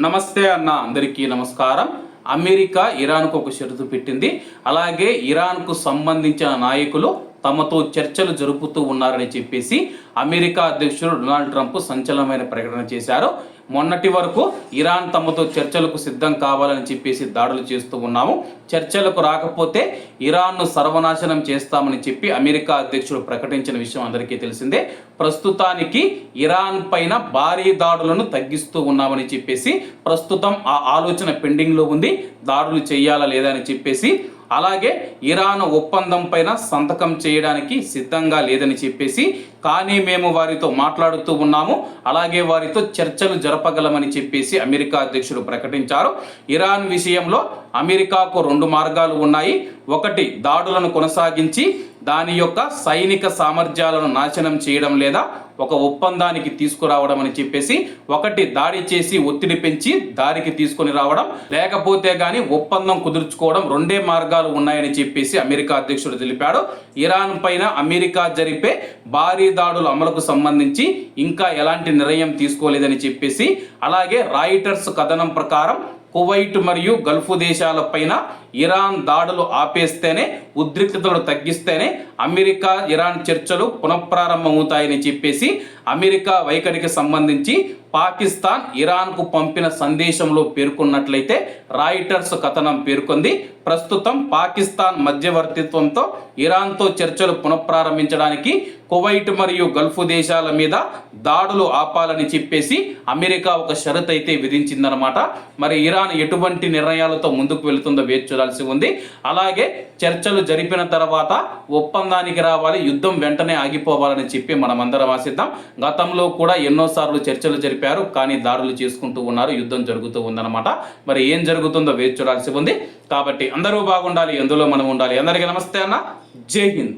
నమస్తే అన్న, అందరికీ నమస్కారం. అమెరికా ఇరాన్కు ఒక షరతు పెట్టింది. అలాగే ఇరాన్కు సంబంధించిన నాయకులు తమతో చర్చలు జరుపుతూ ఉన్నారని చెప్పేసి అమెరికా అధ్యక్షుడు డొనాల్డ్ ట్రంప్ సంచలనమైన ప్రకటన చేశారు. మొన్నటి వరకు ఇరాన్ తమతో చర్చలకు సిద్ధం కావాలని చెప్పేసి దాడులు చేస్తూ ఉన్నాము, చర్చలకు రాకపోతే ఇరాన్ను సర్వనాశనం చేస్తామని చెప్పి అమెరికా అధ్యక్షుడు ప్రకటించిన విషయం అందరికీ తెలిసిందే. ప్రస్తుతానికి ఇరాన్ పైన భారీ దాడులను తగ్గిస్తూ ఉన్నామని చెప్పేసి ప్రస్తుతం ఆ ఆలోచన పెండింగ్లో ఉంది. దాడులు చేయాలా లేదా అని చెప్పేసి, అలాగే ఇరాన్ ఒప్పందం పైన సంతకం చేయడానికి సిద్ధంగా లేదని చెప్పేసి, కానీ మేము వారితో మాట్లాడుతూ ఉన్నాము, అలాగే వారితో చర్చలు జరపగలమని చెప్పేసి అమెరికా అధ్యక్షుడు ప్రకటించారు. ఇరాన్ విషయంలో అమెరికాకు రెండు మార్గాలు ఉన్నాయి. ఒకటి, దాడులను కొనసాగించి దాని యొక్క సైనిక సామర్థ్యాలను నాశనం చేయడం లేదా ఒక ఒప్పందానికి తీసుకురావడం అని చెప్పేసి, ఒకటి దాడి చేసి ఒత్తిడి పెంచి దారికి తీసుకొని రావడం, లేకపోతే గాని ఒప్పందం కుదుర్చుకోవడం, రెండే మార్గాలు ఉన్నాయని చెప్పేసి అమెరికా అధ్యక్షుడు తెలిపాడు. ఇరాన్ పైన అమెరికా జరిపే భారీ దాడుల అమలుకు సంబంధించి ఇంకా ఎలాంటి నిర్ణయం తీసుకోలేదని చెప్పేసి, అలాగే రాయిటర్స్ కథనం ప్రకారం కువైట్ మరియు గల్ఫ్ దేశాలపైన ఇరాన్ దాడులు ఆపేస్తేనే, ఉద్రిక్తతలు తగ్గిస్తేనే అమెరికా ఇరాన్ చర్చలు పునఃప్రారంభమవుతాయని చెప్పేసి అమెరికా వైఖరికి సంబంధించి పాకిస్తాన్ ఇరాన్కు పంపిన సందేశంలో పేర్కొన్నట్లయితే రాయిటర్స్ కథనం పేర్కొంది. ప్రస్తుతం పాకిస్తాన్ మధ్యవర్తిత్వంతో ఇరాన్తో చర్చలు పునఃప్రారంభించడానికి కువైట్ మరియు గల్ఫ్ దేశాల మీద దాడులు ఆపాలని చెప్పేసి అమెరికా ఒక షరతు అయితే విధించిందనమాట. మరి ఇరాన్ ఎటువంటి నిర్ణయాలతో ముందుకు వెళుతుందో వేచి చూడాల్సి ఉంది. అలాగే చర్చలు జరిపిన తర్వాత ఒప్పందానికి రావాలి, యుద్ధం వెంటనే ఆగిపోవాలని చెప్పి మనమందరం ఆశిద్దాం. గతంలో కూడా ఎన్నోసార్లు చర్చలు జరిపారు, కానీ దాడులు చేసుకుంటూ ఉన్నారు, యుద్ధం జరుగుతూ ఉందన్నమాట. మరి ఏం జరుగుతుందో వేచి చూడాల్సి ఉంది. కాబట్టి అందరూ బాగుండాలి, ఎందులో మనం ఉండాలి. అందరికీ నమస్తే అన్న, జై హింద్.